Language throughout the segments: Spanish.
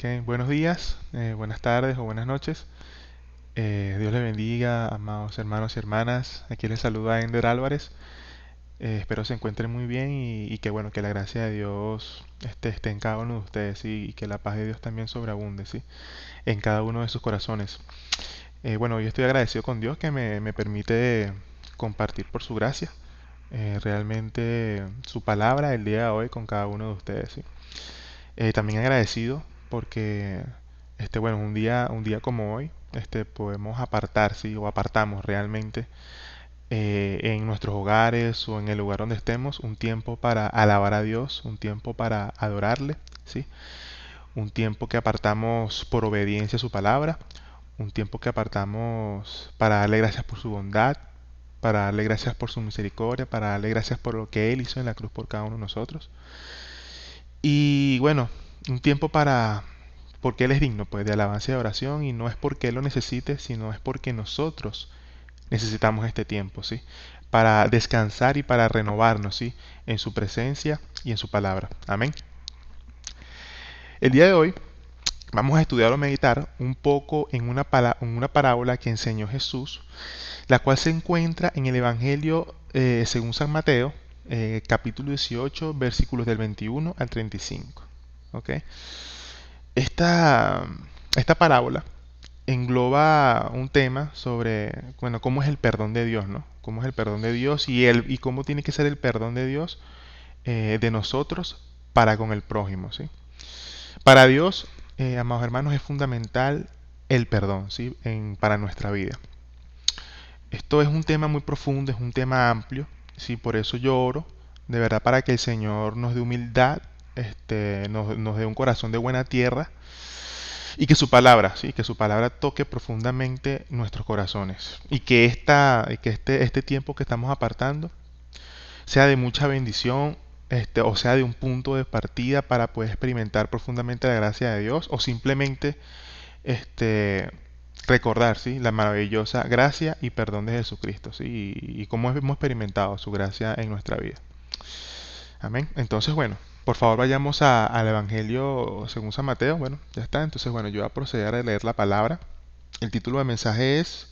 Ok, buenos días, buenas tardes o buenas noches. Dios les bendiga, amados hermanos y hermanas. Aquí les saluda Ender Álvarez. Espero se encuentren muy bien y que bueno, que la gracia de Dios esté en cada uno de ustedes, ¿sí? Y que la paz de Dios también sobreabunde, ¿sí? En cada uno de sus corazones. Bueno, yo estoy agradecido con Dios que me permite compartir por su gracia realmente su palabra el día de hoy con cada uno de ustedes, ¿sí? También agradecido porque bueno, un día como hoy, podemos apartar, ¿sí? O apartamos realmente en nuestros hogares o en el lugar donde estemos un tiempo para alabar a Dios, un tiempo para adorarle, ¿sí? Un tiempo que apartamos por obediencia a su palabra, un tiempo que apartamos para darle gracias por su bondad, para darle gracias por su misericordia, para darle gracias por lo que Él hizo en la cruz por cada uno de nosotros. Y bueno, un tiempo porque Él es digno, pues, de alabanza y de oración, y no es porque Él lo necesite, sino es porque nosotros necesitamos este tiempo, ¿sí? Para descansar y para renovarnos, ¿sí? En su presencia y en su palabra. Amén. El día de hoy vamos a estudiar o meditar un poco en en una parábola que enseñó Jesús, la cual se encuentra en el Evangelio según San Mateo, capítulo 18, versículos del 21 al 35. ¿Ok? Esta, esta parábola engloba un tema sobre, bueno, cómo es el perdón de Dios, ¿no? Cómo es el perdón de Dios y cómo tiene que ser el perdón de Dios de nosotros para con el prójimo, ¿sí? Para Dios, amados hermanos, es fundamental el perdón, ¿sí? Para nuestra vida. Esto es un tema muy profundo, es un tema amplio, ¿sí? Por eso yo oro, de verdad, para que el Señor nos dé humildad, nos dé un corazón de buena tierra y que su palabra, sí, que su palabra toque profundamente nuestros corazones y que este tiempo que estamos apartando sea de mucha bendición, o sea de un punto de partida para poder experimentar profundamente la gracia de Dios o simplemente este recordar, sí, la maravillosa gracia y perdón de Jesucristo, sí, y cómo hemos experimentado su gracia en nuestra vida. Amén. Entonces, bueno, por favor vayamos al Evangelio según San Mateo. Bueno, ya está. Entonces, bueno, yo voy a proceder a leer la palabra. El título del mensaje es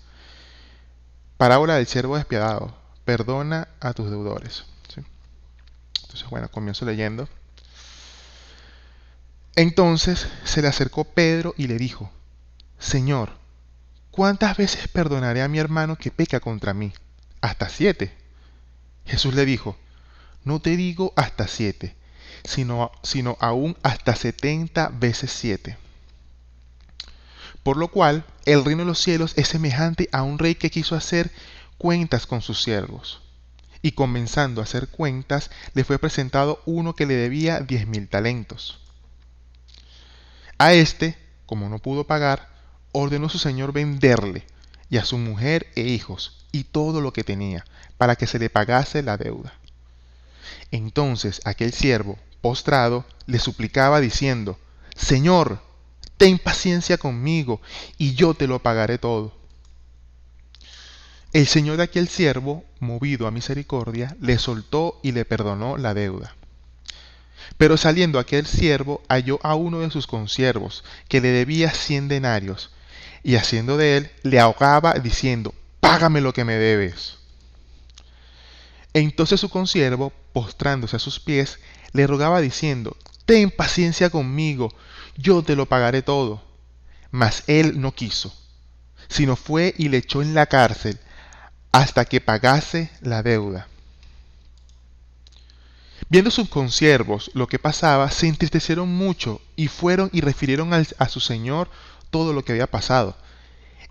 Parábola del siervo despiadado. Perdona a tus deudores. ¿Sí? Entonces, bueno, comienzo leyendo. Entonces se le acercó Pedro y le dijo, Señor, ¿cuántas veces perdonaré a mi hermano que peca contra mí? ¿Hasta 7? Jesús le dijo, no te digo hasta 7, sino aún hasta 70 veces 7. Por lo cual, el reino de los cielos es semejante a un rey que quiso hacer cuentas con sus siervos. Y comenzando a hacer cuentas, le fue presentado uno que le debía 10.000 talentos. A este, como no pudo pagar, ordenó su señor venderle, y a su mujer e hijos, y todo lo que tenía, para que se le pagase la deuda. Entonces aquel siervo, postrado, le suplicaba diciendo, Señor, ten paciencia conmigo, y yo te lo pagaré todo. El señor de aquel siervo, movido a misericordia, le soltó y le perdonó la deuda. Pero saliendo aquel siervo halló a uno de sus consiervos, que le debía 100 denarios, y haciendo de él, le ahogaba diciendo, Págame lo que me debes. Entonces su consiervo, postrándose a sus pies, le rogaba diciendo, Ten paciencia conmigo, yo te lo pagaré todo. Mas él no quiso, sino fue y le echó en la cárcel hasta que pagase la deuda. Viendo sus consiervos lo que pasaba, se entristecieron mucho y fueron y refirieron a su señor todo lo que había pasado.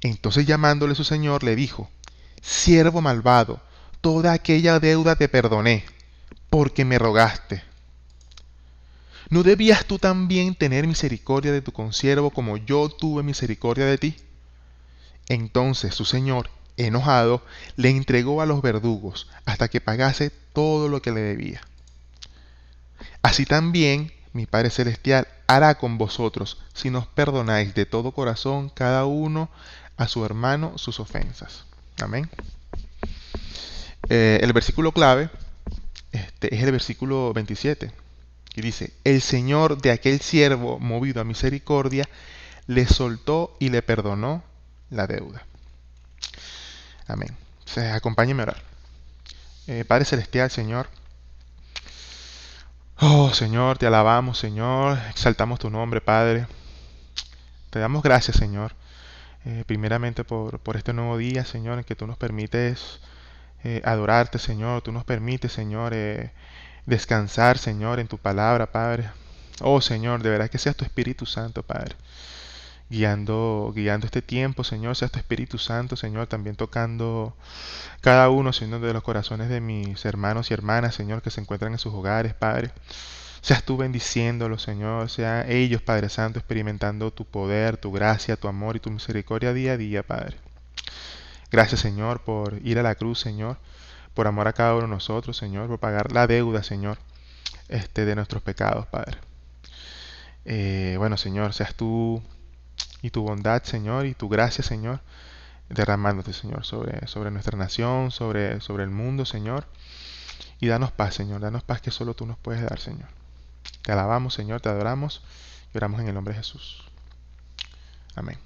Entonces llamándole su señor le dijo, Siervo malvado, toda aquella deuda te perdoné, porque me rogaste. ¿No debías tú también tener misericordia de tu consiervo como yo tuve misericordia de ti? Entonces su señor, enojado, le entregó a los verdugos hasta que pagase todo lo que le debía. Así también mi Padre Celestial hará con vosotros si nos perdonáis de todo corazón cada uno a su hermano sus ofensas. Amén. El versículo clave es el versículo 27, Y dice, el Señor de aquel siervo, movido a misericordia, le soltó y le perdonó la deuda. Amén. Acompáñeme a orar. Padre Celestial, Señor. Oh, Señor, te alabamos, Señor. Exaltamos tu nombre, Padre. Te damos gracias, Señor. Primeramente por este nuevo día, Señor, en que tú nos permites adorarte, Señor. Tú nos permites, Señor, descansar, Señor, en tu palabra, Padre. Oh, Señor, de verdad que seas tu Espíritu Santo, Padre, guiando este tiempo, Señor. Seas tu Espíritu Santo, Señor, también tocando cada uno, Señor, de los corazones de mis hermanos y hermanas, Señor, que se encuentran en sus hogares, Padre. Seas tú bendiciéndolos, Señor. Sea ellos, Padre Santo, experimentando tu poder, tu gracia, tu amor y tu misericordia día a día, Padre. Gracias, Señor, por ir a la cruz, Señor, por amor a cada uno de nosotros, Señor, por pagar la deuda, Señor, de nuestros pecados, Padre. Bueno, Señor, seas tú y tu bondad, Señor, y tu gracia, Señor, derramándote, Señor, sobre nuestra nación, sobre el mundo, Señor. Y danos paz, Señor, danos paz que solo tú nos puedes dar, Señor. Te alabamos, Señor, te adoramos y oramos en el nombre de Jesús. Amén.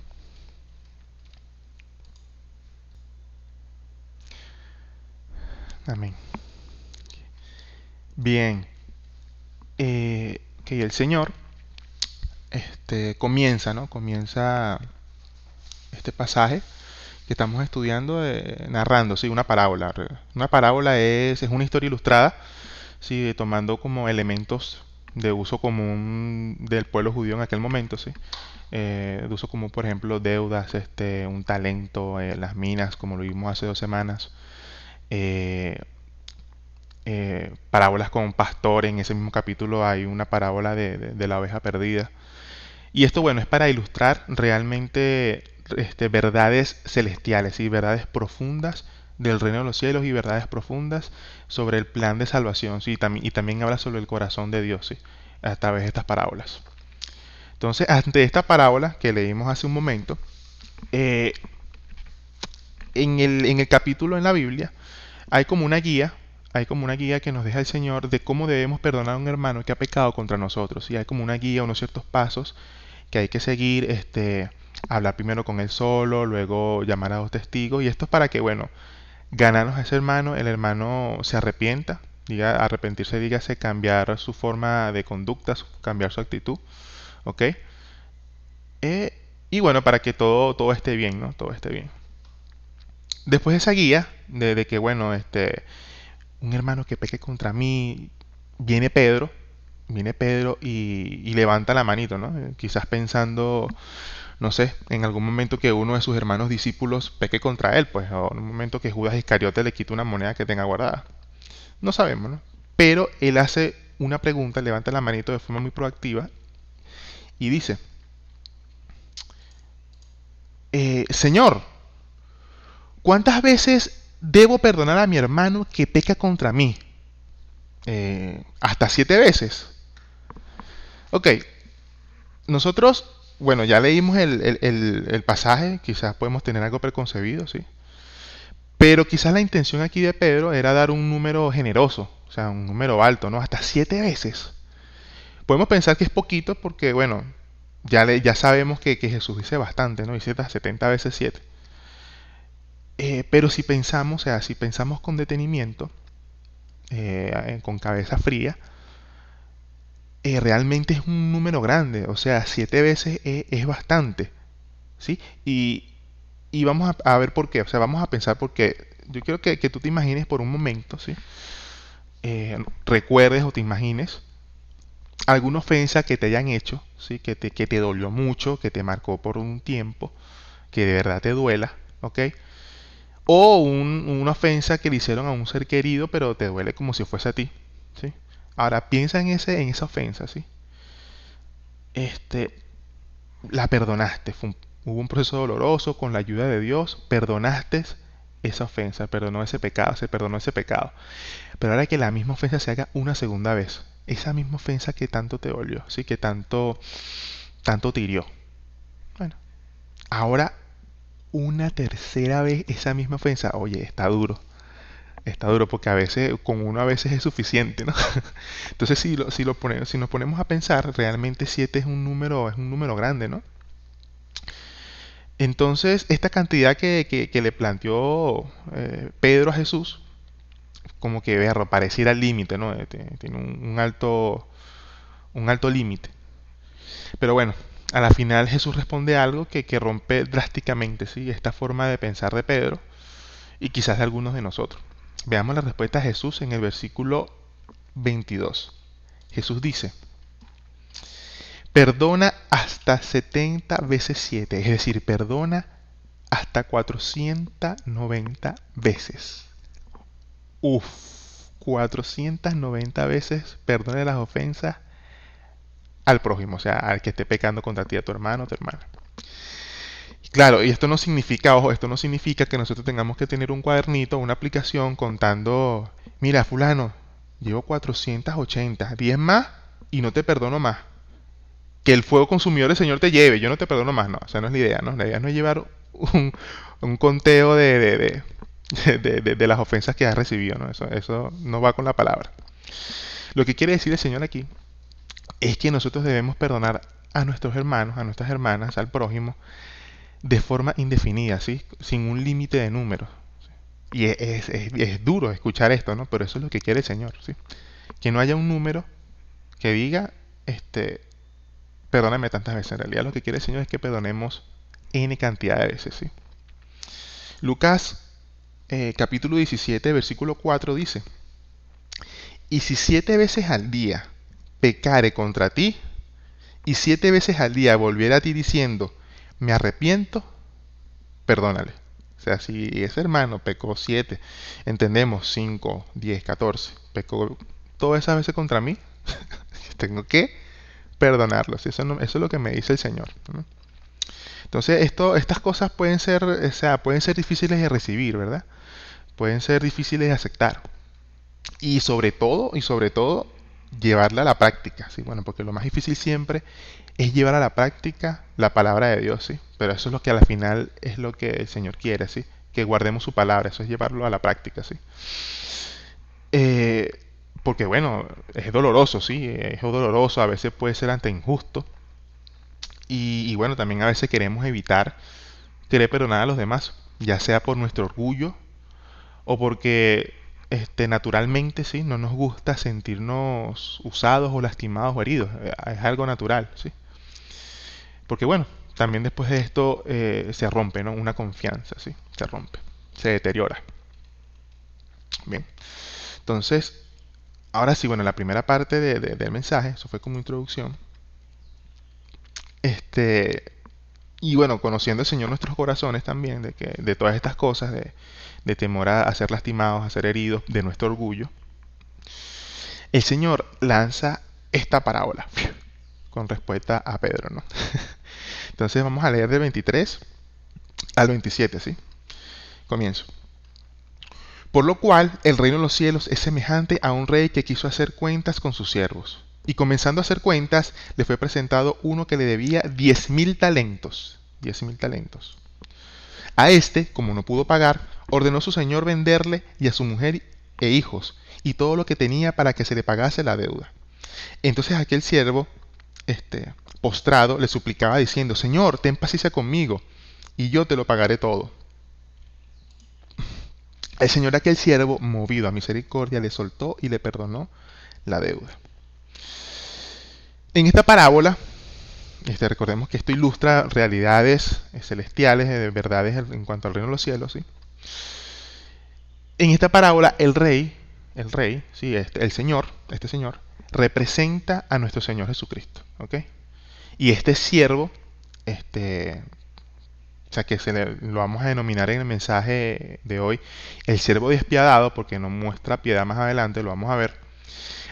Amén. Bien, que el Señor comienza, ¿no? Comienza este pasaje que estamos estudiando narrando, sí, una parábola. Una parábola es una historia ilustrada, sí, tomando como elementos de uso común del pueblo judío en aquel momento, sí. De uso común, por ejemplo, deudas, un talento, las minas, como lo vimos hace 2 semanas. Eh, Parábolas con pastor, en ese mismo capítulo hay una parábola de la oveja perdida. Y esto, bueno, es para ilustrar realmente verdades celestiales y verdades profundas del reino de los cielos y verdades profundas sobre el plan de salvación, ¿sí? Y también habla sobre el corazón de Dios, ¿sí? A través de estas parábolas. Entonces, ante esta parábola que leímos hace un momento, eh, en el capítulo en la Biblia hay como una guía, hay como una guía que nos deja el Señor de cómo debemos perdonar a un hermano que ha pecado contra nosotros. Y hay como una guía, unos ciertos pasos que hay que seguir, hablar primero con él solo, luego llamar a 2 testigos. Y esto es para que, bueno, ganarnos a ese hermano, el hermano se arrepienta, diga, arrepentirse, dígase, cambiar su forma de conducta, cambiar su actitud, ¿ok? Y bueno, para que todo esté bien, ¿no? Todo esté bien. Después de esa guía, de que, bueno, un hermano que peque contra mí, viene Pedro, y levanta la manito, ¿no? Quizás pensando, no sé, en algún momento que uno de sus hermanos discípulos peque contra él, pues, o en un momento que Judas Iscariote le quita una moneda que tenga guardada. No sabemos, ¿no? Pero él hace una pregunta, levanta la manito de forma muy proactiva y dice, Señor, ¿cuántas veces debo perdonar a mi hermano que peca contra mí? ¿Hasta 7 veces? Ok, nosotros, bueno, ya leímos el pasaje, quizás podemos tener algo preconcebido, ¿sí? Pero quizás la intención aquí de Pedro era dar un número generoso, o sea, un número alto, ¿no? Hasta 7 veces. Podemos pensar que es poquito porque, bueno, ya sabemos que Jesús dice bastante, ¿no? Dice hasta 70 veces 7. Pero si pensamos, o sea, si pensamos con detenimiento, con cabeza fría, realmente es un número grande, o sea, 7 veces es bastante, ¿sí? Y vamos a ver por qué, o sea, vamos a pensar por qué. Yo quiero que tú te imagines por un momento, ¿sí? Recuerdes o te imagines alguna ofensa que te hayan hecho, ¿sí? Que te dolió mucho, que te marcó por un tiempo, que de verdad te duela, ¿ok? O una ofensa que le hicieron a un ser querido, pero te duele como si fuese a ti, ¿sí? Ahora piensa en esa ofensa, ¿sí? Este, la perdonaste, hubo un proceso doloroso con la ayuda de Dios, perdonaste esa ofensa, perdonó ese pecado, se perdonó ese pecado. Pero ahora que la misma ofensa se haga una segunda vez, esa misma ofensa que tanto te dolió, ¿sí? Que tanto te hirió. Bueno, ahora una tercera vez esa misma ofensa, oye, está duro, está duro porque a veces, con uno a veces es suficiente, ¿no? Entonces si nos ponemos a pensar, realmente 7 es un número grande, ¿no? Entonces, esta cantidad que le planteó Pedro a Jesús, como que berro, pareciera el límite, ¿no? Tiene un alto límite. Pero bueno, a la final Jesús responde algo que rompe drásticamente, ¿sí? Esta forma de pensar de Pedro y quizás de algunos de nosotros. Veamos la respuesta de Jesús en el versículo 22. Jesús dice, perdona hasta 70 veces 7, es decir, perdona hasta 490 veces. Uf, 490 veces perdone las ofensas al prójimo, o sea, al que esté pecando contra ti, a tu hermano o tu hermana. Claro, y esto no significa, ojo, esto no significa que nosotros tengamos que tener un cuadernito, una aplicación contando, mira, fulano, llevo 480, 10 más y no te perdono más. Que el fuego consumidor del Señor te lleve, yo no te perdono más, no, esa no es la idea, ¿no? La idea no es llevar un conteo de las ofensas que has recibido, ¿no? Eso no va con la palabra. Lo que quiere decir el Señor aquí es que nosotros debemos perdonar a nuestros hermanos, a nuestras hermanas, al prójimo, de forma indefinida, ¿sí? Sin un límite de números. Y es duro escuchar esto, ¿no? Pero eso es lo que quiere el Señor, ¿sí? Que no haya un número que diga, perdóname tantas veces. En realidad lo que quiere el Señor es que perdonemos N cantidad de veces, ¿sí? Lucas capítulo 17, versículo 4 dice, y si 7 veces al día pecare contra ti, y 7 veces al día volviera a ti diciendo, me arrepiento, perdónale. O sea, si ese hermano pecó 7, entendemos 5, 10, 14, pecó todas esas veces contra mí, tengo que perdonarlo. ¿Sí? Eso es lo que me dice el Señor, ¿no? Entonces, estas cosas pueden ser, o sea, pueden ser difíciles de recibir, ¿verdad? Pueden ser difíciles de aceptar. Y sobre todo, llevarla a la práctica, ¿sí? Bueno, porque lo más difícil siempre es llevar a la práctica la palabra de Dios, ¿sí? Pero eso es lo que al final es lo que el Señor quiere, ¿sí? Que guardemos su palabra, eso es llevarlo a la práctica, ¿sí? Eh, porque bueno, es doloroso, ¿sí? Es doloroso, a veces puede ser ante injusto. Y bueno, también a veces queremos evitar querer perdonar a los demás, ya sea por nuestro orgullo o porque naturalmente sí no nos gusta sentirnos usados o lastimados o heridos. Es algo natural, sí. Porque bueno, también después de esto se rompe, ¿no? Una confianza, sí, se rompe, se deteriora. Bien, entonces, ahora sí, bueno, la primera parte del mensaje, eso fue como introducción. Y bueno, conociendo al Señor nuestros corazones también, de todas estas cosas, de temor a ser lastimados, a ser heridos, de nuestro orgullo, el Señor lanza esta parábola con respuesta a Pedro, ¿no? Entonces vamos a leer del 23 al 27, ¿sí? Comienzo. Por lo cual el reino de los cielos es semejante a un rey que quiso hacer cuentas con sus siervos. Y comenzando a hacer cuentas, le fue presentado uno que le debía 10.000 talentos. 10.000 talentos. A este, como no pudo pagar, ordenó su señor venderle y a su mujer e hijos, y todo lo que tenía para que se le pagase la deuda. Entonces aquel siervo, postrado, le suplicaba diciendo, Señor, ten paciencia conmigo, y yo te lo pagaré todo. El señor de aquel siervo, movido a misericordia, le soltó y le perdonó la deuda. En esta parábola, recordemos que esto ilustra realidades celestiales, verdades en cuanto al reino de los cielos, ¿sí? En esta parábola, el rey, sí, el señor, este señor, representa a nuestro Señor Jesucristo, ¿ok? Y este siervo, o sea que lo vamos a denominar en el mensaje de hoy, el siervo despiadado, porque nos muestra piedad más adelante, lo vamos a ver,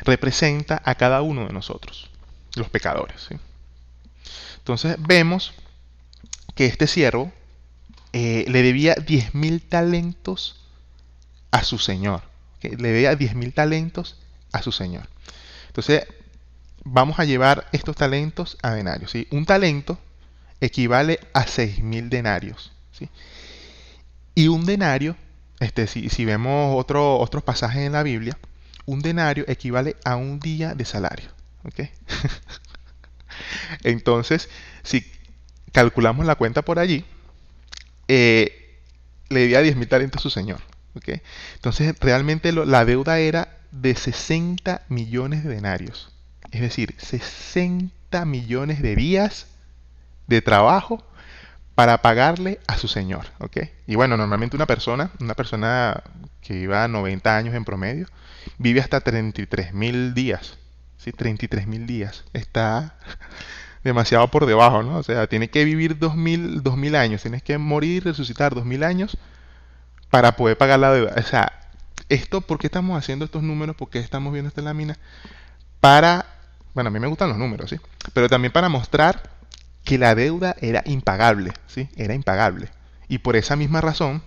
representa a cada uno de nosotros, los pecadores, ¿sí? Entonces vemos que este siervo le debía 10.000 talentos a su señor. ¿Okay? Le debía 10.000 talentos a su señor. Entonces vamos a llevar estos talentos a denarios, ¿sí? Un talento equivale a 6.000 denarios, ¿sí? Y un denario Si vemos otros pasajes en la Biblia, un denario equivale a un día de salario. ¿Ok? Entonces, si calculamos la cuenta por allí, le debía 10.000 talentos a su señor. ¿Ok? Entonces, realmente la deuda era de 60 millones de denarios. Es decir, 60 millones de días de trabajo para pagarle a su señor. ¿Ok? Y bueno, normalmente una persona que viva 90 años en promedio, vive hasta 33.000 días. ¿Sí? 33.000 días. Está demasiado por debajo, ¿no? O sea, tiene que vivir 2000 años, tienes que morir, resucitar 2000 años para poder pagar la deuda. O sea, ¿por qué estamos haciendo estos números? ¿Por qué estamos viendo esta lámina? Para, bueno, a mí me gustan los números, ¿sí? Pero también para mostrar que la deuda era impagable, ¿sí? Era impagable. Y por esa misma razón,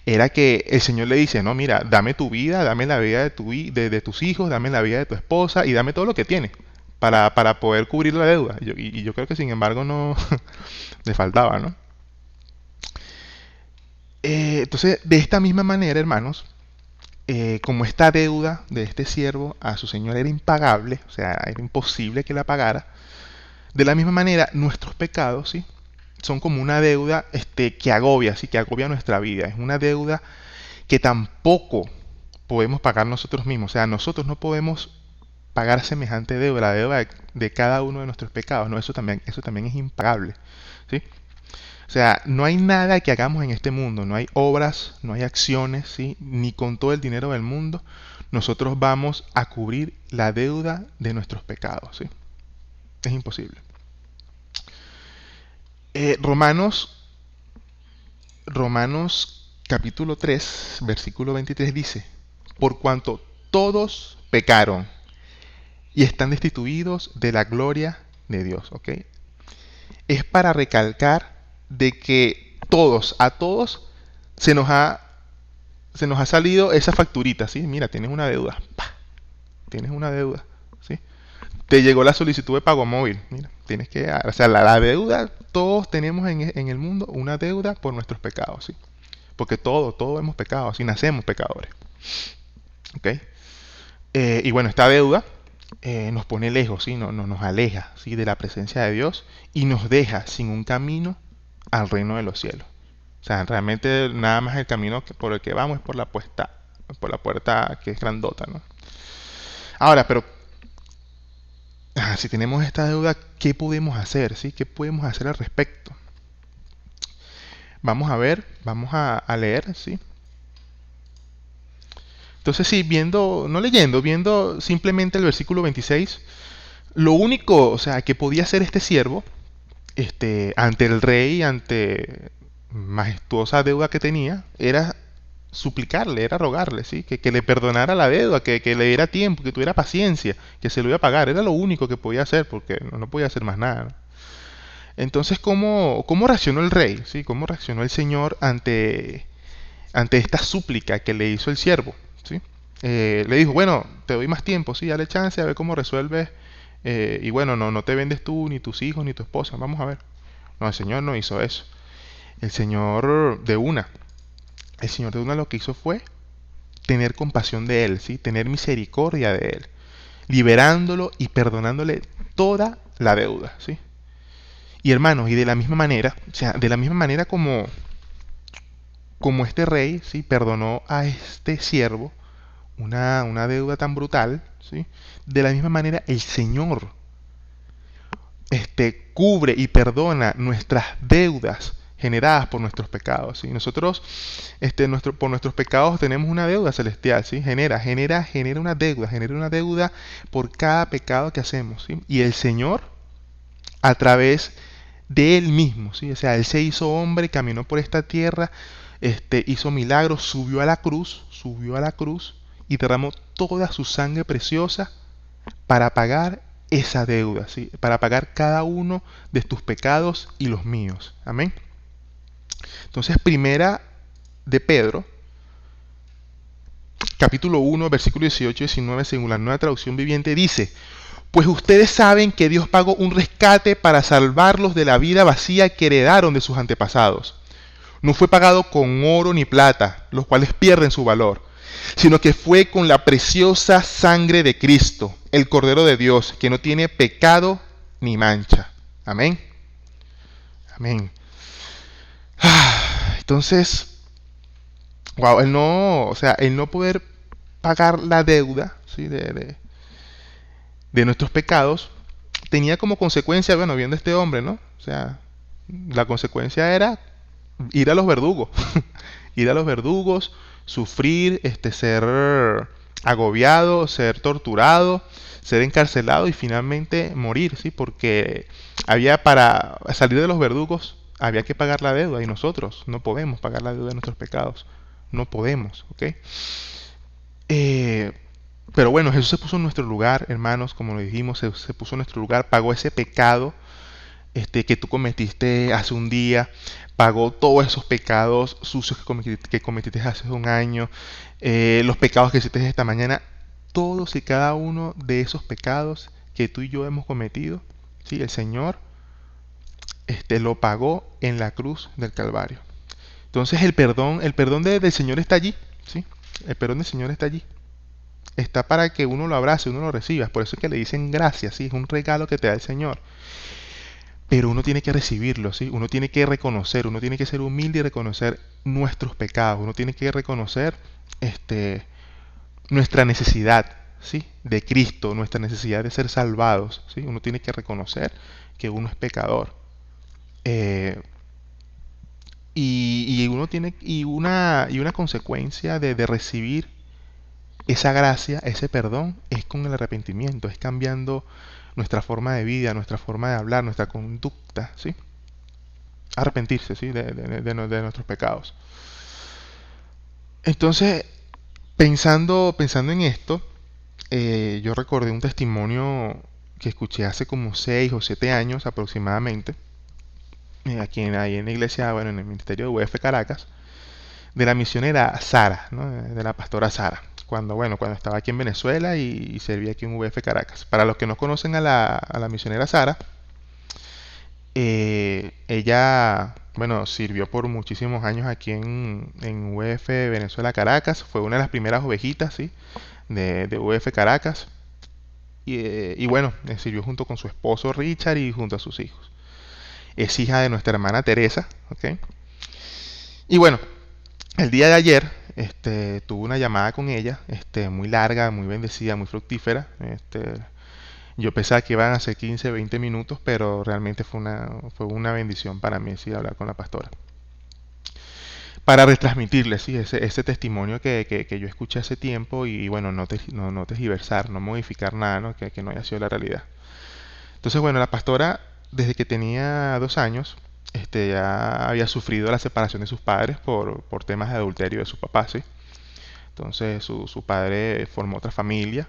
era que el Señor le dice, no, mira, dame tu vida, dame la vida de tus hijos, dame la vida de tu esposa y dame todo lo que tienes para poder cubrir la deuda. Y yo creo que sin embargo no le faltaba, ¿no? Entonces, de esta misma manera, hermanos, como esta deuda de este siervo a su señor era impagable, o sea, era imposible que la pagara, de la misma manera, nuestros pecados, ¿sí? Son como una deuda que agobia, ¿sí? Que agobia nuestra vida. Es una deuda que tampoco podemos pagar nosotros mismos. O sea, nosotros no podemos pagar semejante deuda, la deuda de cada uno de nuestros pecados. No, eso también es impagable, ¿sí? O sea, no hay nada que hagamos en este mundo, no hay obras, no hay acciones, ¿sí? Ni con todo el dinero del mundo nosotros vamos a cubrir la deuda de nuestros pecados, ¿sí? Es imposible. Romanos, Romanos capítulo 3, versículo 23 dice, por cuanto todos pecaron y están destituidos de la gloria de Dios, ¿ok? Es para recalcar de que a todos se nos ha, se nos ha salido esa facturita, ¿sí? Mira, tienes una deuda, ¡pah! Tienes una deuda, ¿sí? Te llegó la solicitud de pago móvil, mira, tienes que, o sea, la deuda, todos tenemos en el mundo una deuda por nuestros pecados, ¿sí? Porque todos hemos pecado, así nacemos pecadores, ¿ok? Y bueno, esta deuda nos pone lejos, ¿sí? Nos aleja, ¿sí? De la presencia de Dios y nos deja sin un camino al reino de los cielos. O sea, realmente nada más el camino por el que vamos es por la puerta que es grandota, ¿no? Ahora, pero si tenemos esta deuda, ¿qué podemos hacer? ¿Sí? ¿Qué podemos hacer al respecto? Vamos a ver, vamos a leer, ¿sí? Entonces, sí, no leyendo, viendo simplemente el versículo 26, lo único, o sea, que podía hacer este siervo, ante el rey, ante majestuosa deuda que tenía, era suplicarle, era rogarle, ¿sí? Que le perdonara la deuda, que le diera tiempo, que tuviera paciencia, que se lo iba a pagar. Era lo único que podía hacer, porque no podía hacer más nada, ¿no? Entonces, ¿cómo reaccionó el rey? ¿Sí? ¿Cómo reaccionó el Señor ante esta súplica que le hizo el siervo? ¿Sí? Le dijo, bueno, te doy más tiempo, sí, dale chance a ver cómo resuelves. Y bueno, no te vendes tú, ni tus hijos, ni tu esposa. Vamos a ver. No, el Señor no hizo eso. El Señor de una. El Señor de una lo que hizo fue tener compasión de él, ¿sí? Tener misericordia de él, liberándolo y perdonándole toda la deuda, ¿sí? Y hermanos, y de la misma manera, o sea, de la misma manera como este rey, ¿sí? Perdonó a este siervo una deuda tan brutal, ¿sí? De la misma manera el Señor cubre y perdona nuestras deudas generadas por nuestros pecados, ¿sí? Nosotros, por nuestros pecados tenemos una deuda celestial, ¿sí? Genera una deuda por cada pecado que hacemos, ¿sí? Y el Señor, a través de Él mismo, ¿sí? O sea, Él se hizo hombre, caminó por esta tierra, hizo milagros, subió a la cruz y derramó toda su sangre preciosa para pagar esa deuda, ¿sí? Para pagar cada uno de tus pecados y los míos. Amén. Entonces, primera de Pedro, capítulo 1, versículo 18 y 19, según la Nueva Traducción Viviente, dice, pues ustedes saben que Dios pagó un rescate para salvarlos de la vida vacía que heredaron de sus antepasados. No fue pagado con oro ni plata, los cuales pierden su valor, sino que fue con la preciosa sangre de Cristo, el Cordero de Dios, que no tiene pecado ni mancha. Amén. Amén. Entonces, wow, el no poder pagar la deuda, ¿sí? de nuestros pecados, tenía como consecuencia, bueno, viendo a este hombre, ¿no? O sea, la consecuencia era ir a los verdugos, ir a los verdugos, sufrir, ser agobiado, ser torturado, ser encarcelado y finalmente morir, ¿sí? Porque había para salir de los verdugos, había que pagar la deuda y nosotros no podemos pagar la deuda de nuestros pecados. No podemos, ¿ok? Eh, pero bueno, Jesús se puso en nuestro lugar, hermanos, como lo dijimos, se puso en nuestro lugar, pagó ese pecado que tú cometiste hace un día, pagó todos esos pecados sucios que cometiste hace un año, los pecados que hiciste esta mañana, todos y cada uno de esos pecados que tú y yo hemos cometido, ¿sí? El Señor lo pagó en la cruz del Calvario. Entonces el perdón del Señor está allí, ¿sí? El perdón del Señor está allí. Está para que uno lo abrace, uno lo reciba. Por eso es que le dicen gracias, ¿sí? Es un regalo que te da el Señor. Pero uno tiene que recibirlo, ¿sí? Uno tiene que reconocer, uno tiene que ser humilde y reconocer nuestros pecados. Uno tiene que reconocer nuestra necesidad, ¿sí? De Cristo, nuestra necesidad de ser salvados, ¿sí? Uno tiene que reconocer que uno es pecador. Eh, y uno tiene y una consecuencia de recibir esa gracia, ese perdón, es con el arrepentimiento, es cambiando nuestra forma de vida, nuestra forma de hablar, nuestra conducta, ¿sí? Arrepentirse, ¿sí? De nuestros pecados. Entonces, pensando en esto, yo recordé un testimonio que escuché hace como 6 o 7 años aproximadamente, ahí en la iglesia, bueno, en el ministerio de UF Caracas, de la misionera Sara, ¿no? De la pastora Sara, cuando estaba aquí en Venezuela y servía aquí en UF Caracas. Para los que no conocen a la misionera Sara, ella, bueno, sirvió por muchísimos años aquí en UF Venezuela Caracas, fue una de las primeras ovejitas, ¿sí? De UF Caracas, y bueno, sirvió junto con su esposo Richard y junto a sus hijos. Es hija de nuestra hermana Teresa, ¿ok? Y bueno, el día de ayer tuve una llamada con ella, muy larga, muy bendecida, muy fructífera. Yo pensaba que iban a ser 15, 20 minutos, pero realmente fue una bendición para mí, sí, hablar con la pastora. Para retransmitirle, sí, ese testimonio que yo escuché hace tiempo y bueno, no tergiversar, no modificar nada, ¿no? Que no haya sido la realidad. Entonces, bueno, la pastora, desde que tenía 2 años, ya había sufrido la separación de sus padres por temas de adulterio de su papá, ¿sí? Entonces su padre formó otra familia,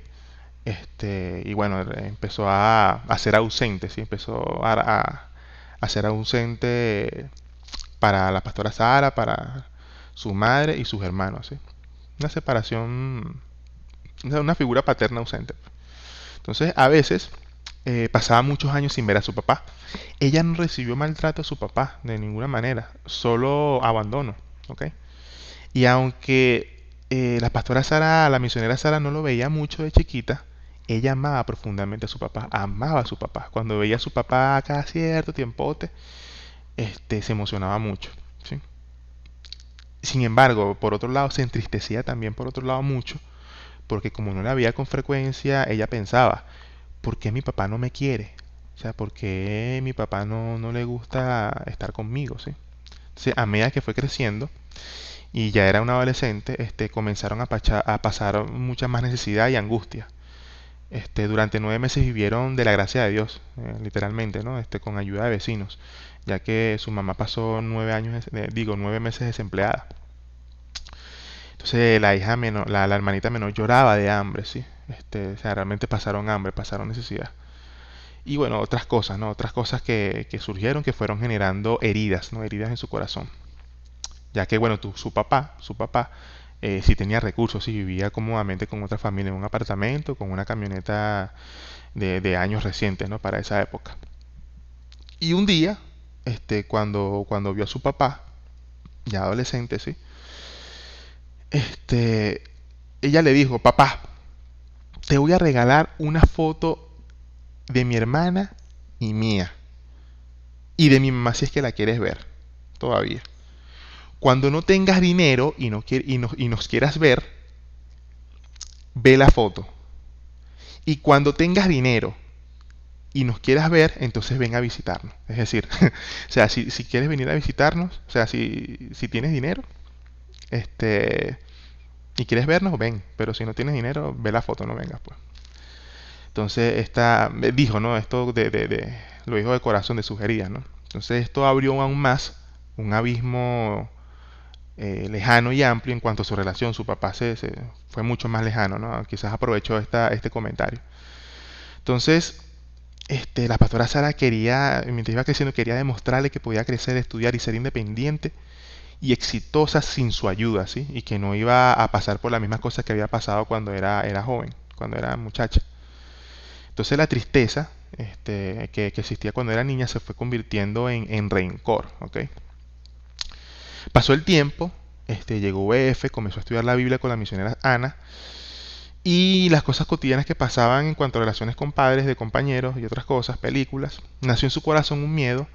y bueno, empezó a ser ausente, ¿sí? Empezó a ser ausente para la pastora Sara, para su madre y sus hermanos, ¿sí? Una separación, una figura paterna ausente. Entonces, a veces pasaba muchos años sin ver a su papá. Ella no recibió maltrato a su papá de ninguna manera, solo abandono, ¿ok? Y aunque la pastora Sara, la misionera Sara no lo veía mucho de chiquita, ella amaba profundamente a su papá, amaba a su papá. Cuando veía a su papá cada cierto tiempote, se emocionaba mucho, ¿sí? Sin embargo, por otro lado, se entristecía también por otro lado mucho, porque como no la veía con frecuencia, ella pensaba, ¿por qué mi papá no me quiere? O sea, ¿por qué mi papá no le gusta estar conmigo, ¿sí? Entonces, a medida que fue creciendo y ya era una adolescente, comenzaron a pasar mucha más necesidad y angustia. Durante 9 meses vivieron de la gracia de Dios, literalmente, ¿no? Con ayuda de vecinos, ya que su mamá pasó 9 años, 9 meses desempleada. Entonces la hija menor, la hermanita menor lloraba de hambre, ¿sí? O sea, realmente pasaron hambre, pasaron necesidad. Y bueno, otras cosas, ¿no? Otras cosas que surgieron que fueron generando heridas, ¿no? Heridas en su corazón. Ya que, bueno, su papá, sí tenía recursos, sí vivía cómodamente con otra familia en un apartamento, con una camioneta de años recientes, ¿no? Para esa época. Y un día, cuando vio a su papá, ya adolescente, ¿sí? Ella le dijo, papá, te voy a regalar una foto de mi hermana y mía. Y de mi mamá si es que la quieres ver todavía. Cuando no tengas dinero y nos quieras ver, ve la foto. Y cuando tengas dinero y nos quieras ver, entonces ven a visitarnos. Es decir, o sea, si quieres venir a visitarnos, o sea, si tienes dinero, este, y quieres vernos, ven. Pero si no tienes dinero, ve la foto, no vengas, pues. Entonces, esta, dijo, ¿no? Esto lo dijo de corazón, de sugería, ¿no? Entonces, esto abrió aún más un abismo lejano y amplio en cuanto a su relación. Su papá se fue mucho más lejano, ¿no? Quizás aprovechó este comentario. Entonces, la pastora Sara quería, mientras iba creciendo, quería demostrarle que podía crecer, estudiar y ser independiente y exitosa sin su ayuda, ¿sí? Y que no iba a pasar por las mismas cosas que había pasado cuando era joven, cuando era muchacha. Entonces la tristeza que existía cuando era niña se fue convirtiendo en rencor, ¿ok? Pasó el tiempo, llegó UF, comenzó a estudiar la Biblia con la misionera Ana, y las cosas cotidianas que pasaban en cuanto a relaciones con padres, de compañeros y otras cosas, películas, nació en su corazón un miedo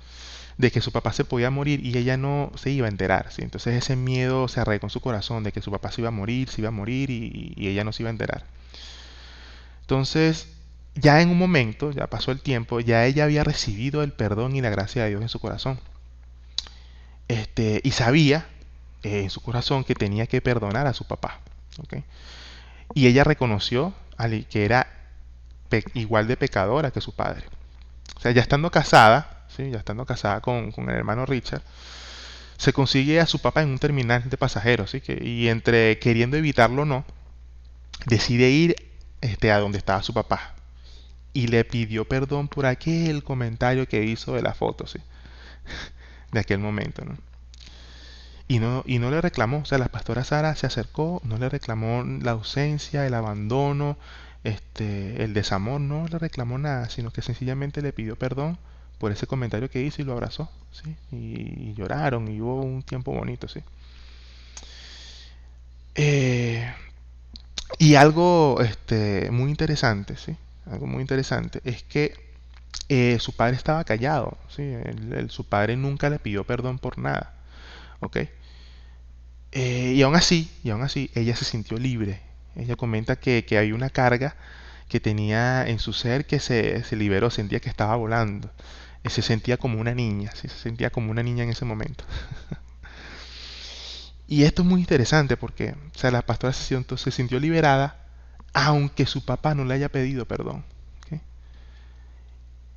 de que su papá se podía morir y ella no se iba a enterar, ¿sí? Entonces ese miedo se arraigó en su corazón de que su papá se iba a morir y ella no se iba a enterar. Entonces, ya en un momento, ya pasó el tiempo, ya ella había recibido el perdón y la gracia de Dios en su corazón. Y sabía en su corazón que tenía que perdonar a su papá. ¿Ok? Y ella reconoció que era igual de pecadora que su padre. O sea, ya estando casada, ¿sí? Ya estando casada con el hermano Richard, se consigue a su papá en un terminal de pasajeros, ¿sí? Y entre queriendo evitarlo o no, decide ir a donde estaba su papá. Y le pidió perdón por aquel comentario que hizo de la foto, ¿sí? De aquel momento, ¿no? Y no le reclamó, o sea, la pastora Sara se acercó, no le reclamó la ausencia, el abandono, el desamor, no le reclamó nada, sino que sencillamente le pidió perdón por ese comentario que hizo y lo abrazó, ¿sí? Y lloraron y hubo un tiempo bonito, ¿sí? Eh, y algo muy interesante, ¿sí? Algo muy interesante es que su padre estaba callado, ¿sí? Su padre nunca le pidió perdón por nada, ¿ok? Y aún así, ella se sintió libre. Ella comenta que hay una carga que tenía en su ser que se liberó, sentía que estaba volando. Se sentía como una niña, ¿sí? Se sentía como una niña en ese momento. Y esto es muy interesante porque, o sea, la pastora se sintió liberada, aunque su papá no le haya pedido perdón. ¿Ok?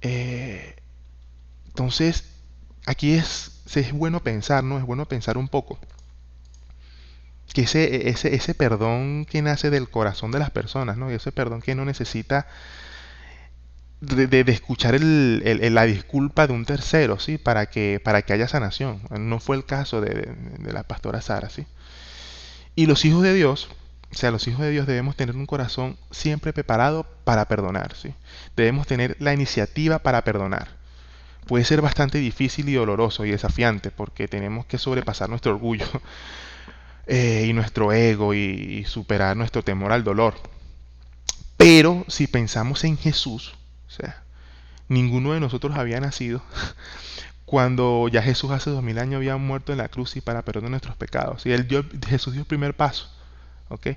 Eh, entonces, aquí es bueno pensar, ¿no? Es bueno pensar un poco que ese perdón que nace del corazón de las personas, ¿no? Y ese perdón que no necesita de escuchar la disculpa de un tercero, ¿sí? Para que haya sanación. No fue el caso de la pastora Sara, ¿sí? Y los hijos de Dios, o sea, los hijos de Dios debemos tener un corazón siempre preparado para perdonar, ¿sí? Debemos tener la iniciativa para perdonar. Puede ser bastante difícil y doloroso y desafiante porque tenemos que sobrepasar nuestro orgullo y nuestro ego y superar nuestro temor al dolor. Pero si pensamos en Jesús, o sea, ninguno de nosotros había nacido cuando ya Jesús hace 2000 años había muerto en la cruz y para perdón de nuestros pecados. Y Jesús dio el primer paso. ¿Ok?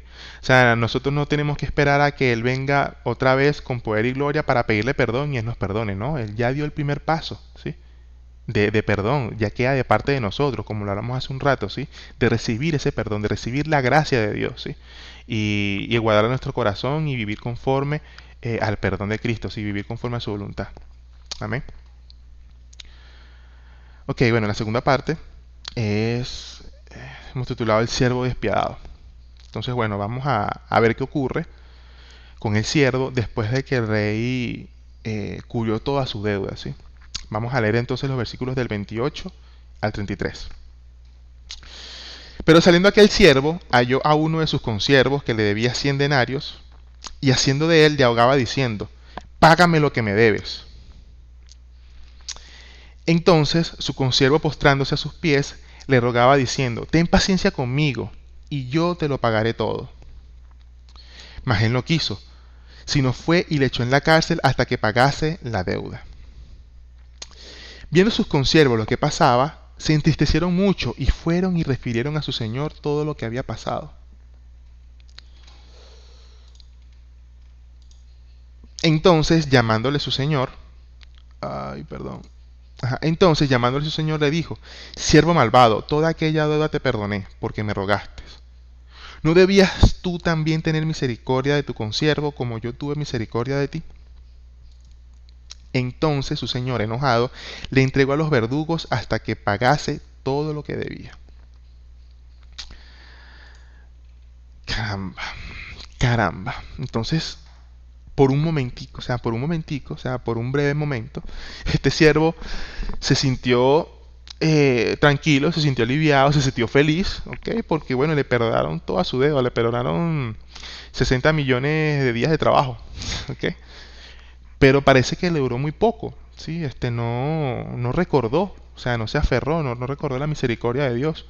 O sea, nosotros no tenemos que esperar a que Él venga otra vez con poder y gloria para pedirle perdón y Él nos perdone, ¿no? Él ya dio el primer paso, ¿sí? De perdón, ya queda de parte de nosotros, como lo hablamos hace un rato, ¿sí? De recibir ese perdón, de recibir la gracia de Dios, ¿sí? Y guardar nuestro corazón y vivir conforme al perdón de Cristo, ¿sí? Vivir conforme a su voluntad. Amén. Ok, bueno, la segunda parte hemos titulado El siervo despiadado. Entonces, bueno, vamos a ver qué ocurre con el siervo después de que el rey cubrió toda su deuda, ¿sí? Vamos a leer entonces los versículos del 28 al 33. Pero saliendo aquel siervo, halló a uno de sus consiervos que le debía 100 denarios, y haciendo de él le ahogaba diciendo, págame lo que me debes. Entonces su consiervo postrándose a sus pies, le rogaba diciendo: ten paciencia conmigo, y yo te lo pagaré todo. Mas él no quiso, sino fue y le echó en la cárcel hasta que pagase la deuda. Viendo sus consiervos lo que pasaba, se entristecieron mucho y fueron y refirieron a su señor todo lo que había pasado. Entonces, llamándole su señor, entonces llamándole su señor le dijo: siervo malvado, toda aquella deuda te perdoné, porque me rogaste. ¿No debías tú también tener misericordia de tu consiervo, como yo tuve misericordia de ti? Entonces su señor, enojado, le entregó a los verdugos hasta que pagase todo lo que debía. Caramba, caramba. Entonces, por un momentico, por un breve momento, este siervo se sintió tranquilo, se sintió aliviado, se sintió feliz, ¿ok? Porque bueno, le perdonaron toda su deuda, le perdonaron 60 millones de días de trabajo, ¿ok? Pero parece que le duró muy poco, ¿sí? No recordó, o sea, no se aferró, no recordó la misericordia de Dios.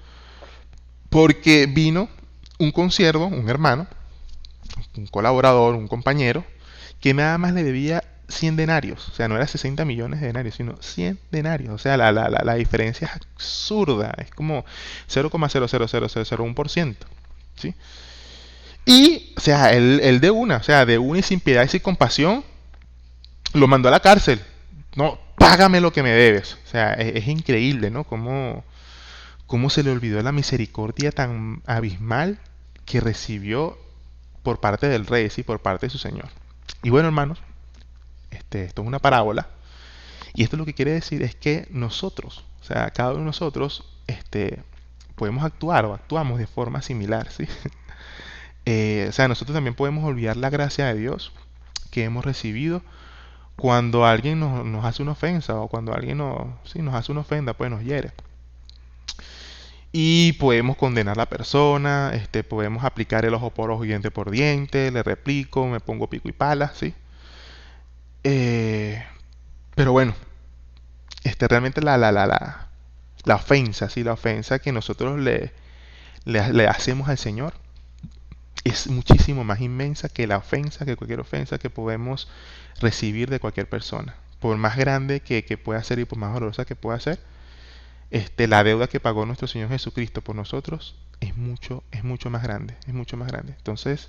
Porque vino un consiervo, un hermano, un colaborador, un compañero, que nada más le debía 100 denarios. O sea, no era 60 millones de denarios, sino 100 denarios. O sea, la diferencia es absurda. Es como 0,00001%. ¿Sí? Y, o sea, él de una y sin piedad y sin compasión, lo mandó a la cárcel. No, págame lo que me debes. O sea, es increíble, ¿no? Cómo se le olvidó la misericordia tan abismal que recibió por parte del rey, ¿sí? Por parte de su señor. Y bueno, hermanos, esto es una parábola. Y esto lo que quiere decir es que nosotros, o sea, cada uno de nosotros, podemos actuar o actuamos de forma similar, ¿sí? O sea, nosotros también podemos olvidar la gracia de Dios que hemos recibido cuando alguien nos hace una ofensa o cuando alguien nos hace una ofenda, pues nos hiere. Y podemos condenar a la persona, podemos aplicar el ojo por ojo y diente por diente, le replico, me pongo pico y pala, ¿sí? Eh, pero bueno, realmente la ofensa, ¿sí? La ofensa que nosotros le hacemos al Señor es muchísimo más inmensa que la ofensa, que cualquier ofensa que podemos recibir de cualquier persona. Por más grande que pueda ser y por más dolorosa que pueda ser, la deuda que pagó nuestro Señor Jesucristo por nosotros es mucho más grande, es mucho más grande. Entonces,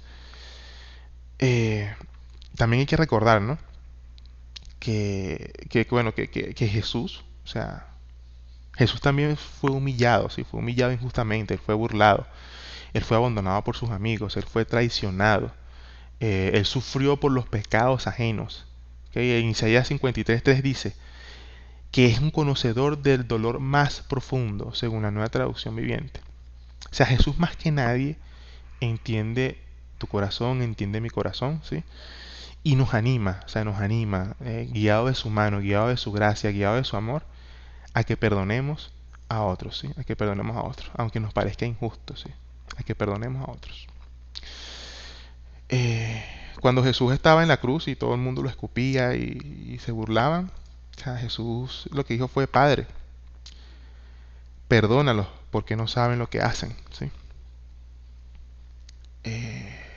también hay que recordar, ¿no? Que Jesús, o sea, Jesús también fue humillado, ¿sí? Fue humillado injustamente, él fue burlado, él fue abandonado por sus amigos, él fue traicionado, él sufrió por los pecados ajenos. ¿Okay? En Isaías 53:3 dice que es un conocedor del dolor más profundo, según la Nueva Traducción Viviente. O sea, Jesús más que nadie entiende tu corazón, entiende mi corazón, ¿sí? Y nos anima, o sea, nos anima, guiado de su mano, guiado de su gracia, guiado de su amor, a que perdonemos a otros, ¿sí? A que perdonemos a otros, aunque nos parezca injusto, ¿sí? A que perdonemos a otros. Cuando Jesús estaba en la cruz y todo el mundo lo escupía y se burlaban, o sea, Jesús lo que dijo fue: Padre, perdónalos porque no saben lo que hacen, ¿sí?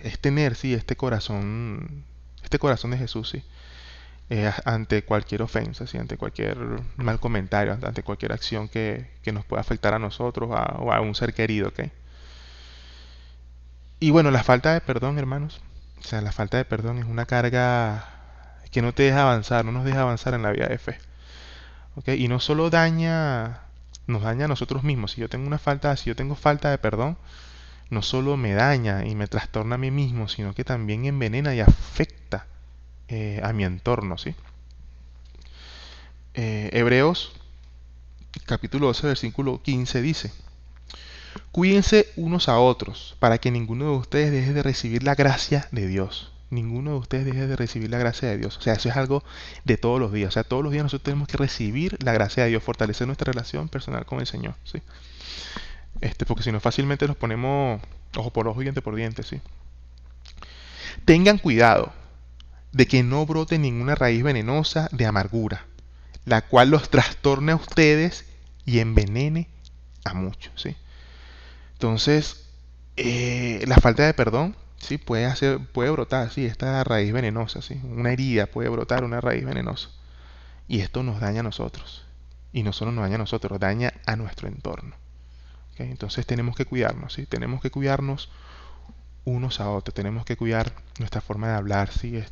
Es tener, sí, este corazón de Jesús, sí, ante cualquier ofensa, ¿sí? Ante cualquier mal comentario, ante cualquier acción que nos pueda afectar a nosotros o a un ser querido, ¿ok? Y bueno, la falta de perdón, hermanos, o sea, la falta de perdón es una carga que no te deja avanzar, no nos deja avanzar en la vida de fe, ¿ok? Y no solo nos daña a nosotros mismos. Si yo tengo falta de perdón, no solo me daña y me trastorna a mí mismo, sino que también envenena y afecta a mi entorno, ¿sí? Hebreos capítulo 12, versículo 15 dice: cuídense unos a otros para que ninguno de ustedes deje de recibir la gracia de Dios. Ninguno de ustedes deje de recibir la gracia de Dios. O sea, eso es algo de todos los días. O sea, todos los días nosotros tenemos que recibir la gracia de Dios, fortalecer nuestra relación personal con el Señor, ¿sí? Porque si no, fácilmente nos ponemos ojo por ojo y diente por diente, ¿sí? Tengan cuidado de que no brote ninguna raíz venenosa de amargura, la cual los trastorne a ustedes y envenene a muchos, ¿sí? Entonces, la falta de perdón, ¿sí? Puede brotar, ¿sí? Esta raíz venenosa, ¿sí? Una herida puede brotar una raíz venenosa. Y esto nos daña a nosotros. Y no solo nos daña a nosotros, daña a nuestro entorno. ¿Ok? Entonces tenemos que cuidarnos, ¿sí? Tenemos que cuidarnos unos a otros, tenemos que cuidar nuestra forma de hablar, ¿sí?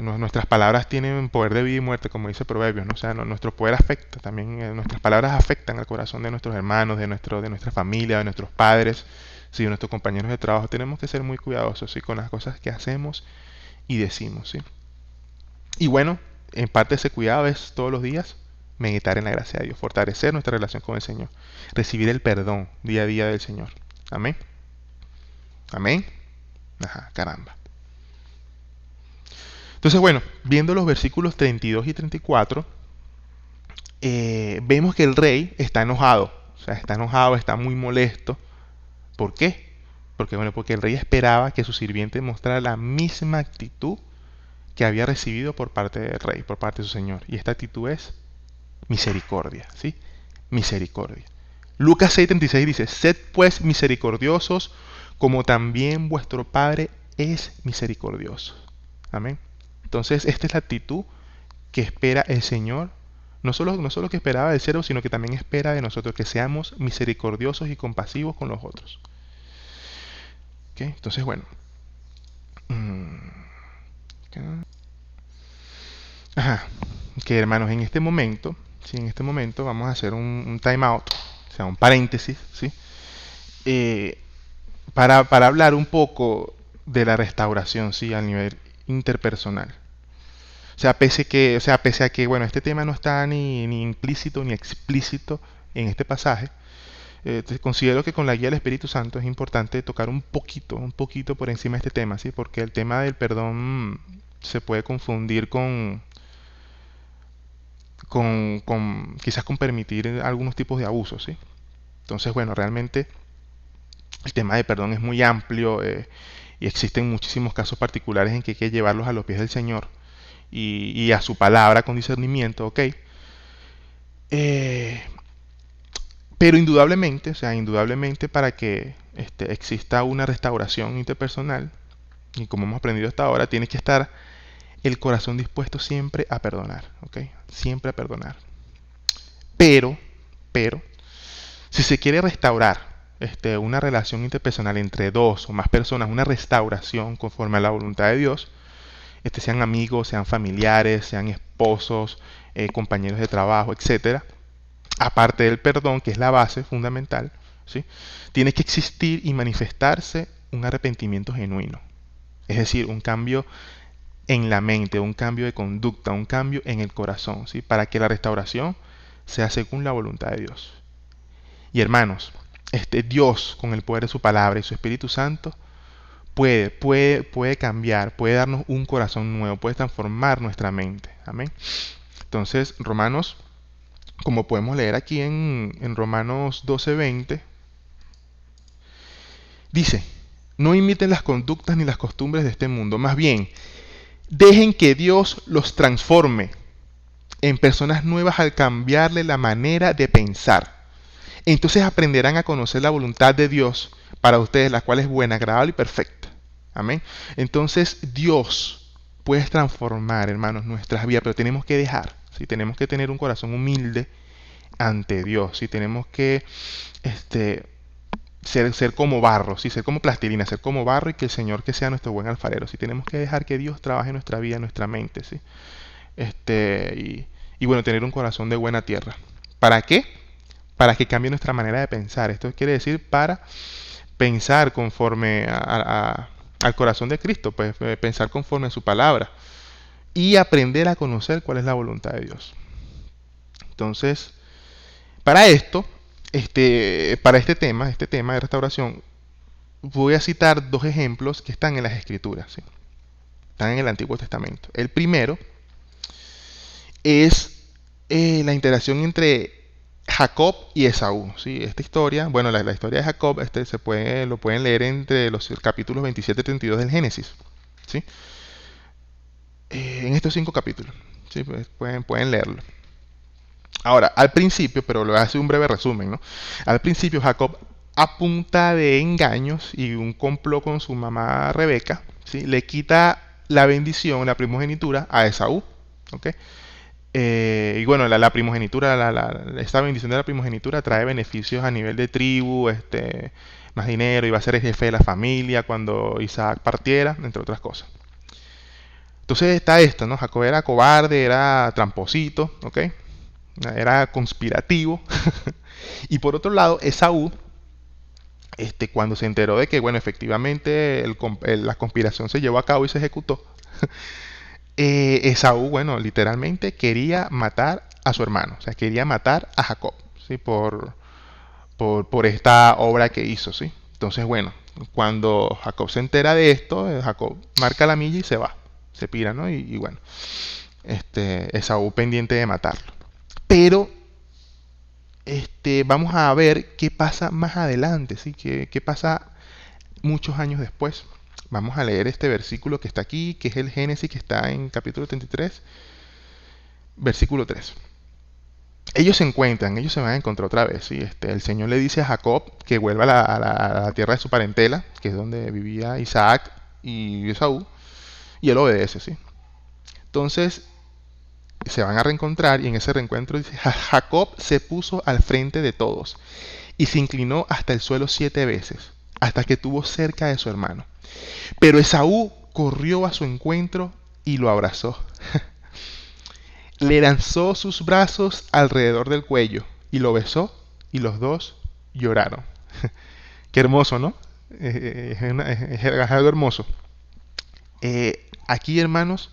Nuestras palabras tienen poder de vida y muerte, como dice Proverbios, ¿no? O sea, nuestro poder afecta también, nuestras palabras afectan al corazón de nuestros hermanos, de nuestra familia, de nuestros padres, ¿sí? De nuestros compañeros de trabajo. Tenemos que ser muy cuidadosos, ¿sí? Con las cosas que hacemos y decimos, ¿sí? Y bueno, en parte ese cuidado es todos los días meditar en la gracia de Dios, fortalecer nuestra relación con el Señor, recibir el perdón día a día del Señor. Amén. Amén. Ajá, caramba. Entonces, bueno, viendo los versículos 32 y 34, vemos que el rey está enojado. O sea, está enojado, está muy molesto. ¿Por qué? Porque el rey esperaba que su sirviente mostrara la misma actitud que había recibido por parte del rey, por parte de su señor. Y esta actitud es misericordia, ¿sí? Misericordia. Lucas 6:36 dice, sed pues misericordiosos, como también vuestro Padre es misericordioso. Amén. Entonces, esta es la actitud que espera el Señor, no solo que esperaba del cielo, sino que también espera de nosotros, que seamos misericordiosos y compasivos con los otros. ¿Okay? Entonces, bueno. Ajá. Que hermanos, en este momento, sí, en este momento vamos a hacer un time out, o sea, un paréntesis, ¿sí? Eh, para hablar un poco de la restauración, sí, a nivel interpersonal. O sea, pese a que, bueno, este tema no está ni implícito ni explícito en este pasaje, considero que con la guía del Espíritu Santo es importante tocar un poquito por encima de este tema, ¿sí? Porque el tema del perdón se puede confundir quizás con permitir algunos tipos de abusos, ¿sí? Entonces, bueno, realmente el tema de perdón es muy amplio y existen muchísimos casos particulares en que hay que llevarlos a los pies del Señor y a su palabra con discernimiento, ¿ok? Eh, pero indudablemente, o sea, indudablemente para que exista una restauración interpersonal, y como hemos aprendido hasta ahora, tiene que estar el corazón dispuesto siempre a perdonar, ¿ok? Siempre a perdonar. Pero, pero, si se quiere restaurar una relación interpersonal entre dos o más personas, una restauración conforme a la voluntad de Dios, sean amigos, sean familiares, sean esposos, compañeros de trabajo, etcétera, aparte del perdón, que es la base fundamental, ¿sí? Tiene que existir y manifestarse un arrepentimiento genuino. Es decir, un cambio en la mente, un cambio de conducta, un cambio en el corazón, ¿sí? Para que la restauración sea según la voluntad de Dios. Y hermanos, Dios, con el poder de su palabra y su Espíritu Santo, puede cambiar, puede darnos un corazón nuevo, puede transformar nuestra mente. Amén. Entonces, Romanos, como podemos leer aquí en Romanos 12:20, dice, no imiten las conductas ni las costumbres de este mundo, más bien, dejen que Dios los transforme en personas nuevas al cambiarle la manera de pensar. Entonces aprenderán a conocer la voluntad de Dios para ustedes, la cual es buena, agradable y perfecta. Amén. Entonces Dios puede transformar, hermanos, nuestras vidas, pero tenemos que dejar, ¿sí? Tenemos que tener un corazón humilde ante Dios, ¿sí? Tenemos que ser como barro, ¿sí? Ser como plastilina, ser como barro y que el Señor que sea nuestro buen alfarero, ¿sí? Tenemos que dejar que Dios trabaje en nuestra vida, en nuestra mente, ¿sí? Y bueno, tener un corazón de buena tierra. ¿Para qué? Para que cambie nuestra manera de pensar. Esto quiere decir para pensar conforme al corazón de Cristo, pues pensar conforme a su palabra y aprender a conocer cuál es la voluntad de Dios. Entonces, para esto, para este tema de restauración, voy a citar dos ejemplos que están en las Escrituras, ¿sí? Están en el Antiguo Testamento. El primero es la interacción entre Jacob y Esaú, ¿sí? Esta historia, bueno, la historia de Jacob lo pueden leer entre los capítulos 27 y 32 del Génesis, ¿sí? En estos 5 capítulos, ¿sí? Pues pueden leerlo. Ahora, al principio, pero lo voy a hacer un breve resumen, ¿no? Al principio Jacob, a punta de engaños y un complot con su mamá Rebeca, ¿sí? Le quita la bendición, la primogenitura a Esaú, ¿ok? Y bueno, la primogenitura, esta bendición de la primogenitura trae beneficios a nivel de tribu, más dinero, iba a ser el jefe de la familia cuando Isaac partiera, entre otras cosas. Entonces está esto, ¿no? Jacob era cobarde, era tramposito, ¿ok? Era conspirativo. Y por otro lado, Esaú, cuando se enteró de que, bueno, efectivamente la conspiración se llevó a cabo y se ejecutó, Esaú, bueno, literalmente quería matar a su hermano, o sea, quería matar a Jacob, ¿sí? Por esta obra que hizo, ¿sí? Entonces, bueno, cuando Jacob se entera de esto, Jacob marca la milla y se va, se pira, ¿no? Y bueno, Esaú pendiente de matarlo. Pero vamos a ver qué pasa más adelante, ¿sí? ¿Qué pasa muchos años después? Vamos a leer este versículo que está aquí, que es el Génesis, que está en capítulo 33, versículo 3. Ellos se encuentran, ellos se van a encontrar otra vez, ¿sí? El Señor le dice a Jacob que vuelva a la tierra de su parentela, que es donde vivía Isaac y Esaú, y él obedece, ¿sí? Entonces se van a reencontrar y en ese reencuentro dice, Jacob se puso al frente de todos y se inclinó hasta el suelo 7 veces, hasta que estuvo cerca de su hermano. Pero Esaú corrió a su encuentro y lo abrazó. Le lanzó sus brazos alrededor del cuello y lo besó y los dos lloraron. Qué hermoso, ¿no? Es algo hermoso. Aquí, hermanos,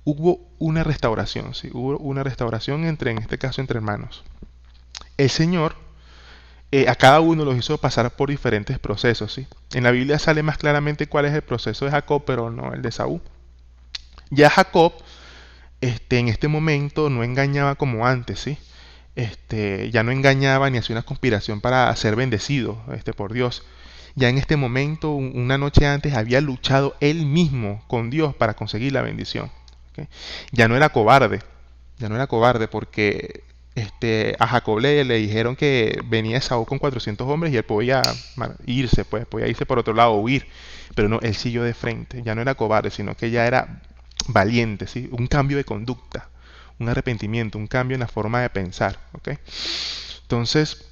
hubo una restauración, ¿sí? Hubo una restauración en este caso, entre hermanos. El Señor a cada uno los hizo pasar por diferentes procesos, ¿sí? En la Biblia sale más claramente cuál es el proceso de Jacob, pero no el de Saúl. Ya Jacob, en este momento no engañaba como antes, ¿sí? Ya no engañaba ni hacía una conspiración para ser bendecido, por Dios. Ya en este momento, una noche antes, había luchado él mismo con Dios para conseguir la bendición. ¿Ok? Ya no era cobarde, ya no era cobarde porque a Jacob le dijeron que venía Esaú con 400 hombres y él podía irse, pues, podía irse por otro lado, huir. Pero no, él siguió de frente, ya no era cobarde, sino que ya era valiente, ¿sí? Un cambio de conducta, un arrepentimiento, un cambio en la forma de pensar, ¿ok? Entonces,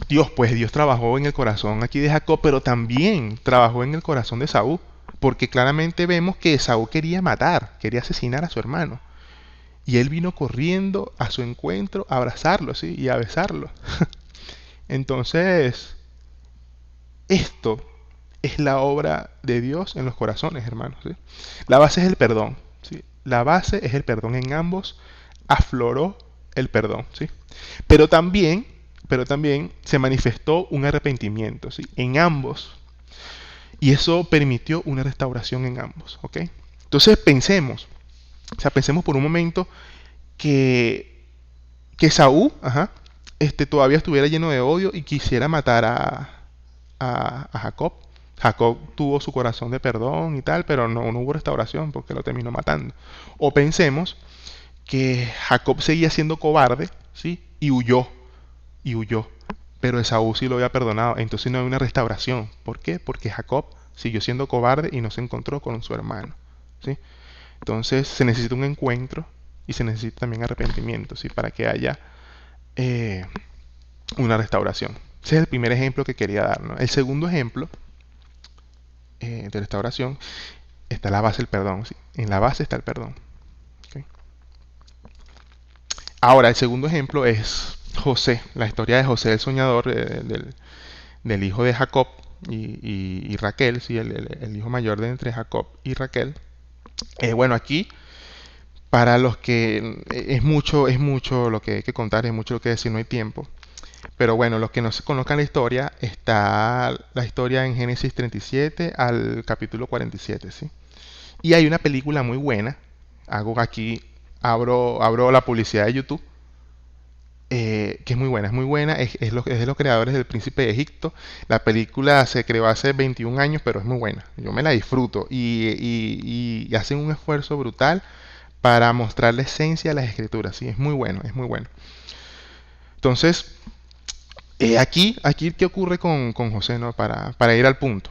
Dios trabajó en el corazón aquí de Jacob, pero también trabajó en el corazón de Saúl, porque claramente vemos que Saúl quería matar, quería asesinar a su hermano. Y él vino corriendo a su encuentro a abrazarlo, ¿sí? Y a besarlo. Entonces, esto es la obra de Dios en los corazones, hermanos, ¿sí? La base es el perdón, ¿sí? La base es el perdón. En ambos afloró el perdón, ¿sí? Pero también, pero también se manifestó un arrepentimiento, ¿sí? En ambos. Y eso permitió una restauración en ambos, ¿ok? Entonces pensemos, o sea, pensemos por un momento que, que Saúl, todavía estuviera lleno de odio y quisiera matar a Jacob. Jacob tuvo su corazón de perdón y tal, pero no hubo restauración porque lo terminó matando. O pensemos que Jacob seguía siendo cobarde, ¿sí? Y huyó. Pero Esaú sí lo había perdonado, entonces no hay una restauración. ¿Por qué? Porque Jacob siguió siendo cobarde y no se encontró con su hermano, ¿sí? Entonces se necesita un encuentro y se necesita también arrepentimiento, ¿sí? Para que haya eh, una restauración. Ese es el primer ejemplo que quería dar, ¿no? El segundo ejemplo de restauración está la base del perdón, ¿sí? En la base está el perdón. ¿Okay? Ahora, el segundo ejemplo es José, la historia de José el soñador, del hijo de Jacob y Raquel, ¿sí? El hijo mayor de entre Jacob y Raquel. Bueno, aquí, para los que es mucho lo que hay que contar, es mucho lo que decir, no hay tiempo. Pero bueno, los que no se conozcan la historia, está la historia en Génesis 37 al capítulo 47, ¿sí? Y hay una película muy buena. Hago aquí, abro la publicidad de YouTube, que es muy buena, es muy buena. Es de los creadores del Príncipe de Egipto. La película se creó hace 21 años, pero es muy buena. Yo me la disfruto y hacen un esfuerzo brutal para mostrar la esencia de las escrituras. Sí, es muy bueno, es muy bueno. Entonces, aquí ¿qué ocurre con José, ¿no? Para ir al punto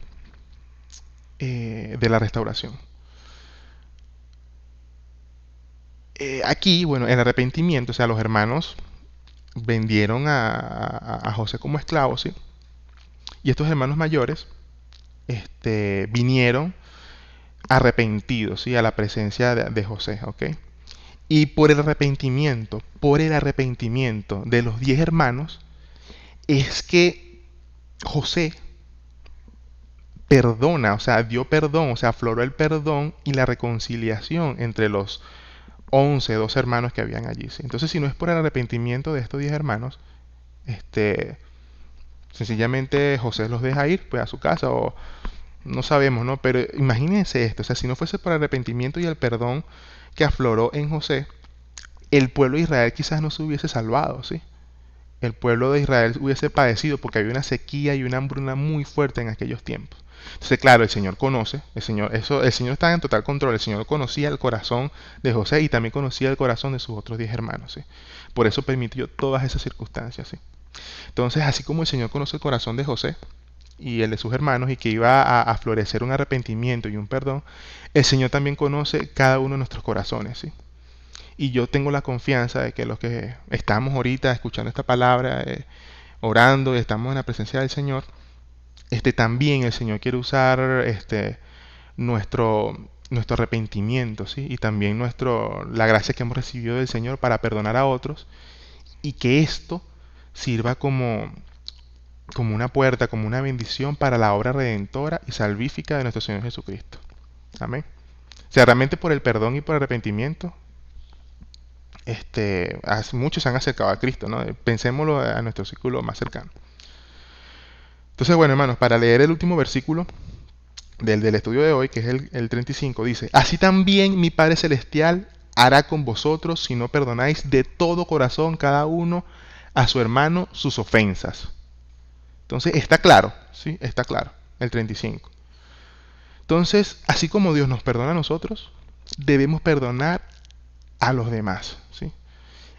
de la restauración. Aquí, bueno, el arrepentimiento, o sea, los hermanos vendieron a José como esclavo, ¿sí? Y estos hermanos mayores vinieron arrepentidos, ¿sí? A la presencia de José, ¿ok? Y por el arrepentimiento de los 10 hermanos, es que José perdona, o sea, dio perdón, o sea, afloró el perdón y la reconciliación entre los 12 hermanos que habían allí, ¿sí? Entonces, si no es por el arrepentimiento de estos 10 hermanos, este, sencillamente José los deja ir pues a su casa o no sabemos, ¿no? Pero imagínense esto, o sea, si no fuese por el arrepentimiento y el perdón que afloró en José, el pueblo de Israel quizás no se hubiese salvado, ¿sí? El pueblo de Israel hubiese padecido porque había una sequía y una hambruna muy fuerte en aquellos tiempos. Entonces, claro, el Señor conoce, el Señor está en total control, el Señor conocía el corazón de José y también conocía el corazón de sus otros 10 hermanos, ¿sí? Por eso permitió todas esas circunstancias, ¿sí? Entonces, así como el Señor conoce el corazón de José y el de sus hermanos y que iba a florecer un arrepentimiento y un perdón, el Señor también conoce cada uno de nuestros corazones, ¿sí? Y yo tengo la confianza de que los que estamos ahorita escuchando esta palabra, orando y estamos en la presencia del Señor, también el Señor quiere usar nuestro arrepentimiento, ¿sí? Y también la gracia que hemos recibido del Señor para perdonar a otros y que esto sirva como una puerta, como una bendición para la obra redentora y salvífica de nuestro Señor Jesucristo. Amén. O sea, realmente por el perdón y por el arrepentimiento, muchos se han acercado a Cristo, ¿no? Pensémoslo a nuestro círculo más cercano. Entonces, bueno, hermanos, para leer el último versículo del estudio de hoy, que es el 35, dice, así también mi Padre Celestial hará con vosotros si no perdonáis de todo corazón cada uno a su hermano sus ofensas. Entonces, está claro, ¿sí? Está claro, el 35. Entonces, así como Dios nos perdona a nosotros, debemos perdonar a los demás, ¿sí?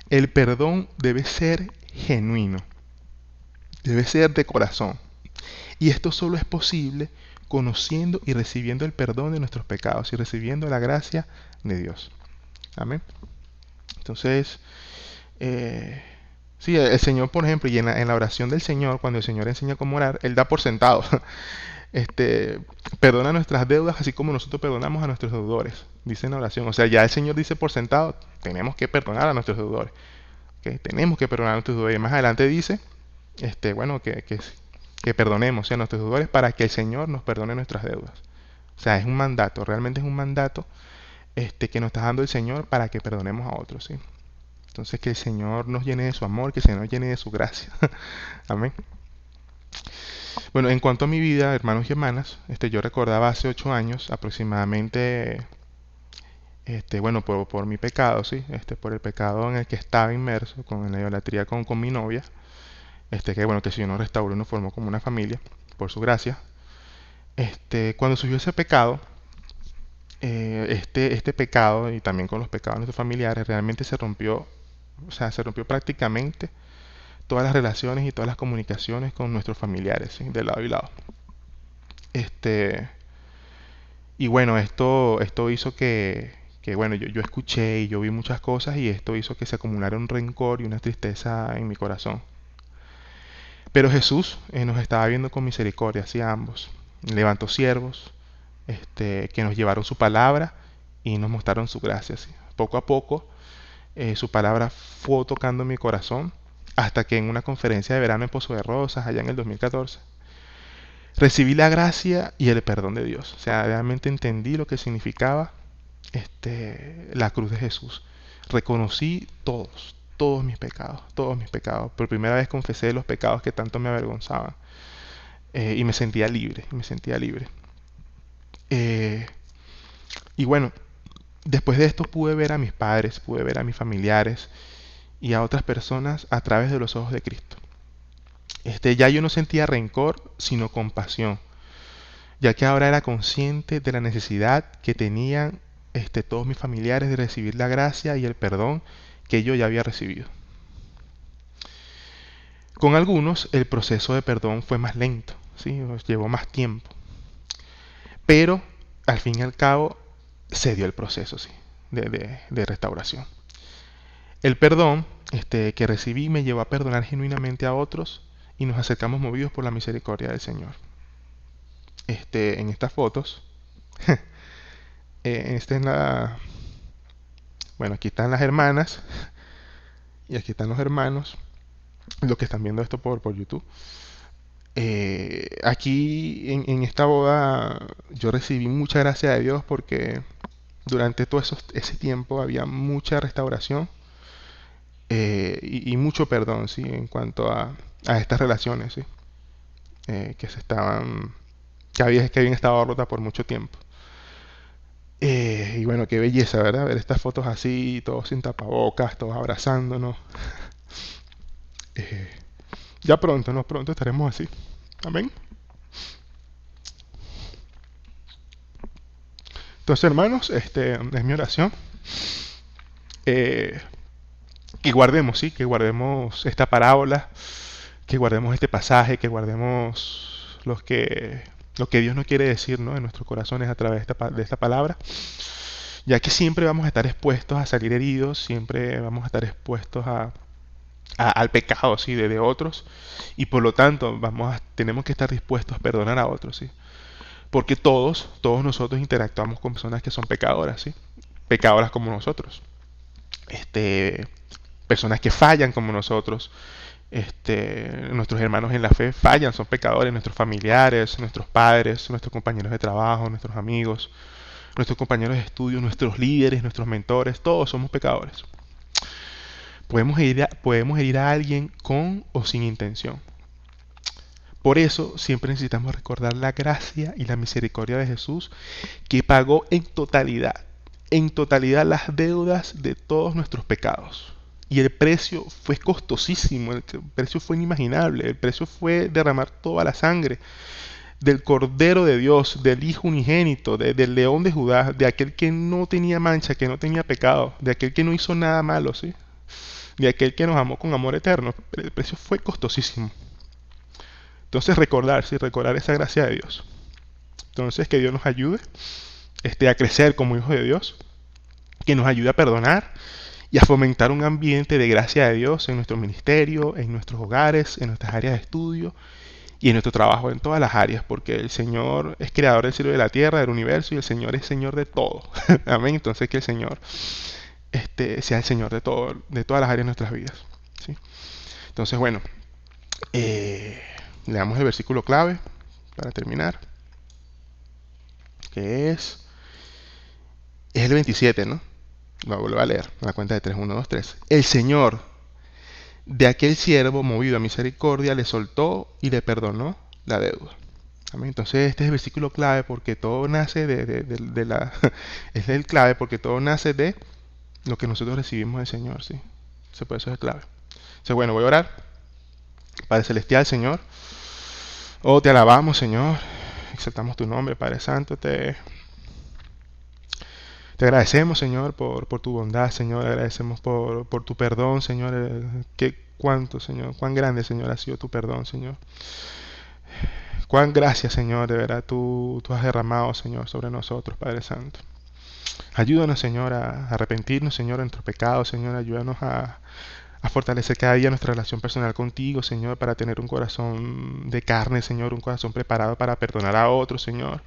El perdón debe ser genuino, debe ser de corazón. Y esto solo es posible conociendo y recibiendo el perdón de nuestros pecados y recibiendo la gracia de Dios. Amén. Entonces, sí, el Señor, por ejemplo, y en la oración del Señor, cuando el Señor enseña cómo orar, Él da por sentado. Perdona nuestras deudas así como nosotros perdonamos a nuestros deudores, dice en la oración. O sea, ya el Señor dice por sentado, tenemos que perdonar a nuestros deudores. ¿Okay? Tenemos que perdonar a nuestros deudores. Y más adelante dice, bueno, que perdonemos a nuestros deudores para que el Señor nos perdone nuestras deudas. O sea, es un mandato, realmente es un mandato que nos está dando el Señor para que perdonemos a otros, ¿sí? Entonces que el Señor nos llene de su amor, que el Señor nos llene de su gracia. Amén. Bueno, en cuanto a mi vida, hermanos y hermanas, yo recordaba hace 8 años aproximadamente, bueno, por mi pecado, ¿sí? Por el pecado en el que estaba inmerso, con la idolatría con mi novia, que bueno, que el Señor nos restauró y nos formó como una familia, por su gracia. Cuando surgió ese pecado, este pecado y también con los pecados de nuestros familiares, realmente se rompió, o sea, se rompió prácticamente todas las relaciones y todas las comunicaciones con nuestros familiares, ¿sí? De lado y lado. Y bueno, esto hizo que bueno, yo escuché y yo vi muchas cosas y esto hizo que se acumulara un rencor y una tristeza en mi corazón. Pero Jesús nos estaba viendo con misericordia hacia ambos. Levantó siervos que nos llevaron su palabra y nos mostraron su gracia, ¿sí? Poco a poco su palabra fue tocando mi corazón hasta que en una conferencia de verano en Pozo de Rosas, allá en el 2014, recibí la gracia y el perdón de Dios. O sea, realmente entendí lo que significaba la cruz de Jesús. Reconocí todos mis pecados, todos mis pecados. Por primera vez confesé los pecados que tanto me avergonzaban. Y me sentía libre, me sentía libre. Y bueno, después de esto pude ver a mis padres, pude ver a mis familiares y a otras personas a través de los ojos de Cristo. Ya yo no sentía rencor, sino compasión, ya que ahora era consciente de la necesidad que tenían todos mis familiares de recibir la gracia y el perdón que yo ya había recibido. Con algunos el proceso de perdón fue más lento, ¿sí? Llevó más tiempo, pero al fin y al cabo se dio el proceso, ¿sí? de restauración. El perdón que recibí me llevó a perdonar genuinamente a otros y nos acercamos movidos por la misericordia del Señor. En estas fotos, esta es la... Bueno, aquí están las hermanas y aquí están los hermanos, los que están viendo esto por YouTube. Aquí en esta boda yo recibí mucha gracia de Dios porque durante todo ese tiempo había mucha restauración y mucho perdón, ¿sí? En cuanto a estas relaciones, ¿sí? Que se estaban, que habían estado rotas por mucho tiempo. Y bueno, qué belleza, ¿verdad? Ver estas fotos así, todos sin tapabocas, todos abrazándonos. Eh, ya pronto, no pronto estaremos así. Amén. Entonces, hermanos, es mi oración. Eh, que guardemos, ¿sí? Que guardemos esta parábola, que guardemos este pasaje, que guardemos lo que Dios nos quiere decir, ¿no? En nuestros corazones a través de esta palabra, ya que siempre vamos a estar expuestos a salir heridos, siempre vamos a estar expuestos al pecado, ¿sí? de otros, y por lo tanto tenemos que estar dispuestos a perdonar a otros, ¿sí? Porque todos nosotros interactuamos con personas que son pecadoras, ¿sí? Pecadoras como nosotros, personas que fallan como nosotros, nuestros hermanos en la fe fallan, son pecadores, nuestros familiares, nuestros padres, nuestros compañeros de trabajo, nuestros amigos, nuestros compañeros de estudio, nuestros líderes, nuestros mentores, todos somos pecadores. Podemos herir a alguien con o sin intención. Por eso siempre necesitamos recordar la gracia y la misericordia de Jesús, que pagó en totalidad las deudas de todos nuestros pecados. Y el precio fue costosísimo, el precio fue inimaginable, el precio fue derramar toda la sangre del Cordero de Dios, del Hijo unigénito, del León de Judá, de aquel que no tenía mancha, que no tenía pecado, de aquel que no hizo nada malo, ¿sí? De aquel que nos amó con amor eterno. El precio fue costosísimo. Entonces recordar esa gracia de Dios. Entonces que Dios nos ayude a crecer como hijos de Dios, que nos ayude a perdonar y a fomentar un ambiente de gracia de Dios en nuestro ministerio, en nuestros hogares, en nuestras áreas de estudio y en nuestro trabajo, en todas las áreas, porque el Señor es creador del cielo y de la tierra, del universo, y el Señor es Señor de todo. Amén. Entonces que el Señor sea el Señor de todo, de todas las áreas de nuestras vidas, ¿sí? Entonces, bueno, leamos el versículo clave para terminar, que es el 27, ¿no? Lo vuelvo a leer, a la cuenta de 3, 1, 2, 3. El Señor de aquel siervo, movido a misericordia, le soltó y le perdonó la deuda. Amén. Entonces este es el versículo clave porque todo nace de la... es el clave porque todo nace de lo que nosotros recibimos del Señor, ¿sí? Por eso es clave. Entonces, bueno, voy a orar. Padre Celestial, Señor. Oh, te alabamos, Señor. Exaltamos tu nombre, Padre Santo. Te agradecemos, Señor, por tu bondad, Señor. Agradecemos por tu perdón, Señor. Señor, cuán grande, Señor, ha sido tu perdón, Señor. Cuán gracias, Señor, de verdad tú has derramado, Señor, sobre nosotros, Padre Santo. Ayúdanos, Señor, a arrepentirnos, Señor, de nuestros pecados, Señor. Ayúdanos a fortalecer cada día nuestra relación personal contigo, Señor, para tener un corazón de carne, Señor, un corazón preparado para perdonar a otros, Señor.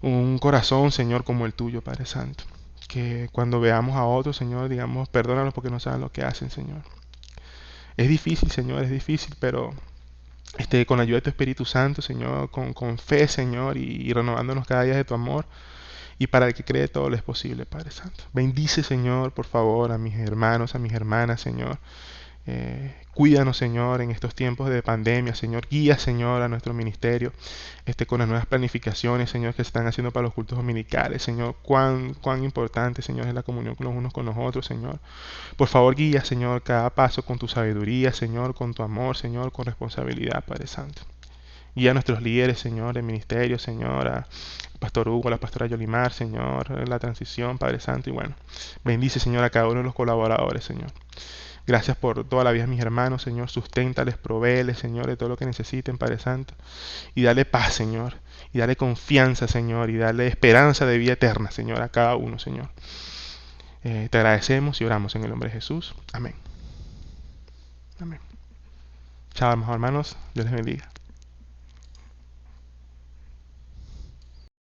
Un corazón, Señor, como el tuyo, Padre Santo. Que cuando veamos a otros, Señor, digamos, perdónalos porque no saben lo que hacen, Señor. Es difícil, Señor, es difícil, pero con la ayuda de tu Espíritu Santo, Señor, con fe, Señor, y renovándonos cada día de tu amor. Y para el que cree todo lo es posible, Padre Santo. Bendice, Señor, por favor, a mis hermanos, a mis hermanas, Señor. Cuídanos, Señor, en estos tiempos de pandemia, Señor. Guía, Señor, a nuestro ministerio con las nuevas planificaciones, Señor, que se están haciendo para los cultos dominicales, Señor. Cuán importante, Señor, es la comunión con los unos con los otros, Señor. Por favor, guía, Señor, cada paso con tu sabiduría, Señor, con tu amor, Señor, con responsabilidad, Padre Santo. Guía a nuestros líderes, Señor, en ministerio, Señor, a Pastor Hugo, a la pastora Yolimar, Señor, en la transición, Padre Santo, y bueno, bendice, Señor, a cada uno de los colaboradores, Señor. Gracias por toda la vida de mis hermanos, Señor. Susténtales, provéeles, Señor, de todo lo que necesiten, Padre Santo. Y dale paz, Señor. Y dale confianza, Señor. Y dale esperanza de vida eterna, Señor, a cada uno, Señor. Te agradecemos y oramos en el nombre de Jesús. Amén. Amén. Chao, hermanos. Dios les bendiga.